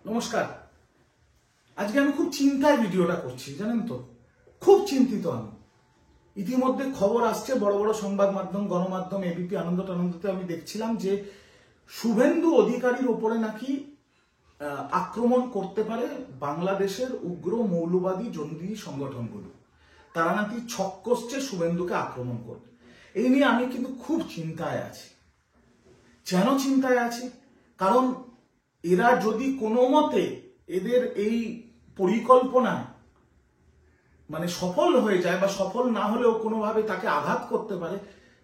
নমস্কার। আজকে আমি খুব চিন্তায় ভিডিওটা করছি, জানেন তো, খুব চিন্তিত আমি। ইতিমধ্যে খবর আসছে, বড় বড় সংবাদ মাধ্যম, গণমাধ্যম, এবিপি, আনন্দতে আমি দেখছিলাম যে শুভেন্দু অধিকারীর ওপরে নাকি আক্রমণ করতে পারে বাংলাদেশের উগ্র মৌলবাদী জঙ্গি সংগঠনগুলো। তারা নাকি ছক কষছে শুভেন্দুকে আক্রমণ করবে। এই নিয়ে আমি কিন্তু খুব চিন্তায় আছি। কেন চিন্তায় আছি? কারণ এরা যদি কোনো মতে এদের এই পরিকল্পনায় সফল হয়ে যায় বা সফল না হলেও কোনোভাবে তাকে আঘাত করতে পারে,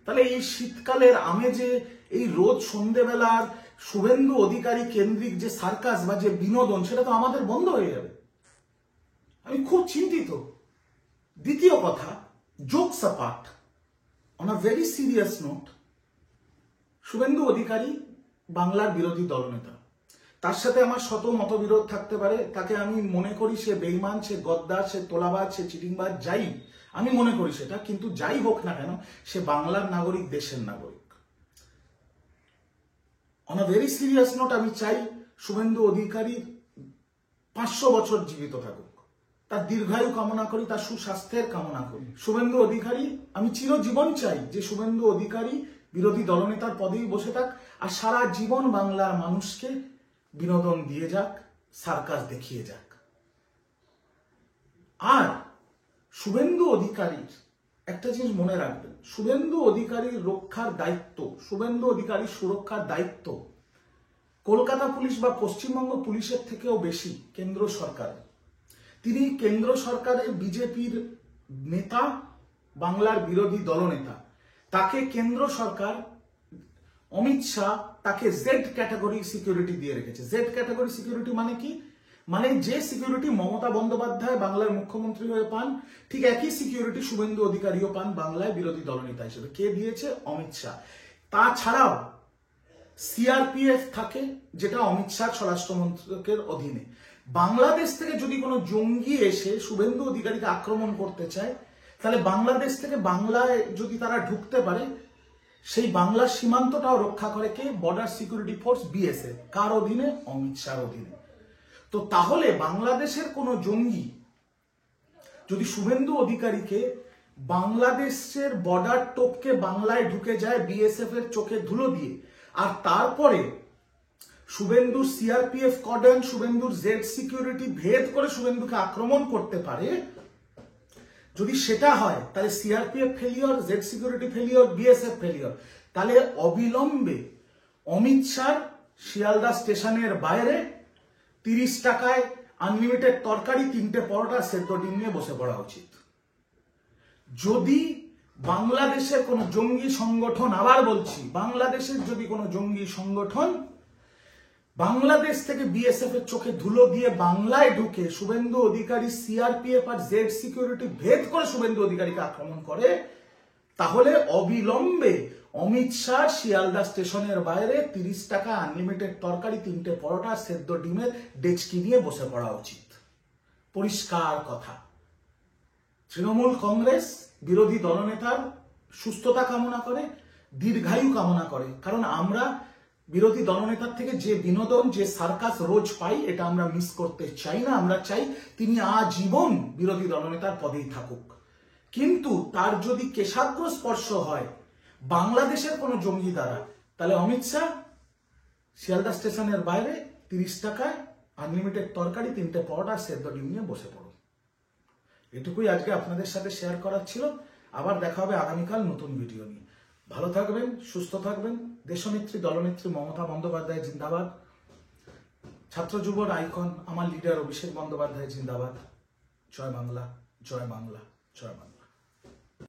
তাহলে এই শীতকালের আমেজে এই রোজ সন্ধ্যেবেলার শুভেন্দু অধিকারী কেন্দ্রিক যে সার্কাস বা যে বিনোদন, সেটা তো আমাদের বন্ধ হয়ে যাবে। আমি খুব চিন্তিত। দ্বিতীয় কথা, jokes apart, on a very serious note, Suvendu Adhikari বাংলার বিরোধী দলনেতা। তার সাথে আমার শত মতবিরোধ থাকতে পারে। তাকে আমি মনে করি সে বেঈমান, সে গদ্দার, সে তোলাবাজ, সে চিটিংবাজ, যাই আমি মনে করি সেটা। কিন্তু যাই হোক না কেন, সে বাংলার নাগরিক, দেশের নাগরিক। On a very serious note, আমি চাই শুভেন্দু অধিকারী 500 বছর জীবিত থাকুক। তার দীর্ঘায়ু কামনা করি, তার সুস্বাস্থ্যের কামনা করি। শুভেন্দু অধিকারী, আমি চিরজীবন চাই যে শুভেন্দু অধিকারী বিরোধী দলনেতার পদেই বসে থাক আর সারা জীবন বাংলার মানুষকে বিনোদন দিয়ে যাক, সার্কাস দেখিয়ে যাক। আর শুভেন্দু অধিকারীর একটা জিনিস মনে রাখবেন, শুভেন্দু অধিকারীর রক্ষার দায়িত্ব, শুভেন্দু অধিকারীর সুরক্ষার দায়িত্ব কলকাতা পুলিশ বা পশ্চিমবঙ্গ পুলিশের থেকেও বেশি কেন্দ্র সরকারের। তিনি কেন্দ্র সরকারের বিজেপির নেতা, বাংলার বিরোধী দলনেতা। তাকে কেন্দ্র সরকার, অমিত শাহ তাকে জেড ক্যাটাগরি সিকিউরিটি দিয়ে রেখেছে। জেড ক্যাটাগরি সিকিউরিটি মানে কি? মানে যে সিকিউরিটি মমতা বন্দ্যোপাধ্যায় বাংলার মুখ্যমন্ত্রী হয়ে পান, ঠিক একই সিকিউরিটি শুভেন্দু অধিকারীও পান বাংলায় বিরোধী দলনেতা হিসেবে। কে দিয়েছে? অমিত শাহ। তাছাড়াও সিআরপিএফ থাকে, যেটা অমিত শাহ স্বরাষ্ট্র মন্ত্রকের অধীনে। বাংলাদেশ থেকে যদি কোনো জঙ্গি এসে শুভেন্দু অধিকারীকে আক্রমণ করতে চায়, তাহলে বাংলাদেশ থেকে বাংলায় যদি তারা ঢুকতে পারে, সেই বাংলার সীমান্তটাও রক্ষা করে কে? Border security force, BSF. কার অধীনে? অমিত শাহর অধীনে। তো তাহলে বাংলাদেশের কোনো জঙ্গি যদি শুভেন্দু অধিকারীকে বাংলাদেশের বর্ডার টপকে বাংলায় ঢুকে যায় বিএসএফ এর চোখে ধুলো দিয়ে, আর তারপরে শুভেন্দুর সিআরপিএফ কর্ডন, শুভেন্দুর জেড সিকিউরিটি ভেদ করে শুভেন্দুকে আক্রমণ করতে পারে, যদি সেটা হয়, তাহলে CRPF failure, Z security failure, BSF failure. তাহলে অবিলম্বে অমিত শাহ শিয়ালদা স্টেশনের বাইরে 30 টাকায় আনলিমিটেড তরকারি, 3টে পরোটা, সেদ্ধ ডিম নিয়ে বসে পড়া উচিত। যদি বাংলাদেশের কোনো জঙ্গি সংগঠন, আবার বলছি, বাংলাদেশের যদি কোনো জঙ্গি সংগঠন বাংলাদেশ থেকে বিএসএফ এর চোখে ধুলো দিয়ে বাংলায় ঢুকে শুভেন্দু অধিকারী সিআরপিএফ আর জেড সিকিউরিটি ভেদ করে শুভেন্দু অধিকারীকে আক্রমণ করে, তাহলে অবিলম্বে অমিত শাহ শিয়ালদা স্টেশনের বাইরে 30 টাকা আনলিমিটেড তরকারি, 3টে পরোটা, সেদ্ধ ডিমের ডেচকি নিয়ে বসে পড়া উচিত। পরিষ্কার কথা। তৃণমূল কংগ্রেস বিরোধী দলনেতার সুস্থতা কামনা করে, দীর্ঘায়ু কামনা করে। কারণ আমরা বিরোধী দলনেতার থেকে যে বিনোদন, যে সার্কাস রোজ পাই, এটা আমরা মিস করতে চাই না। আমরা চাই তিনি আজীবন বিরোধী দলনেতার পদেই থাকুক। কিন্তু তার যদি কেশাগ্র স্পর্শ হয় বাংলাদেশের কোনো জঙ্গি দ্বারা, তাহলে অমিত শাহ শিয়ালদা স্টেশনের বাইরে 30 টাকায় আনলিমিটেড তরকারি, 3টে পরোটা, সেদ্ধ ডিম নিয়ে বসে পড়ুন। এটুকুই আজকে আপনাদের সাথে শেয়ার করার ছিল। আবার দেখা হবে আগামীকাল নতুন ভিডিও নিয়ে। ভালো থাকবেন, সুস্থ থাকবেন। দেশনেত্রী, দলনেত্রী মমতা বন্দ্যোপাধ্যায় জিন্দাবাদ। ছাত্র যুবর আইকন আমার লিডার অভিষেক বন্দ্যোপাধ্যায় জিন্দাবাদ। জয় বাংলা, জয় বাংলা, জয় বাংলা।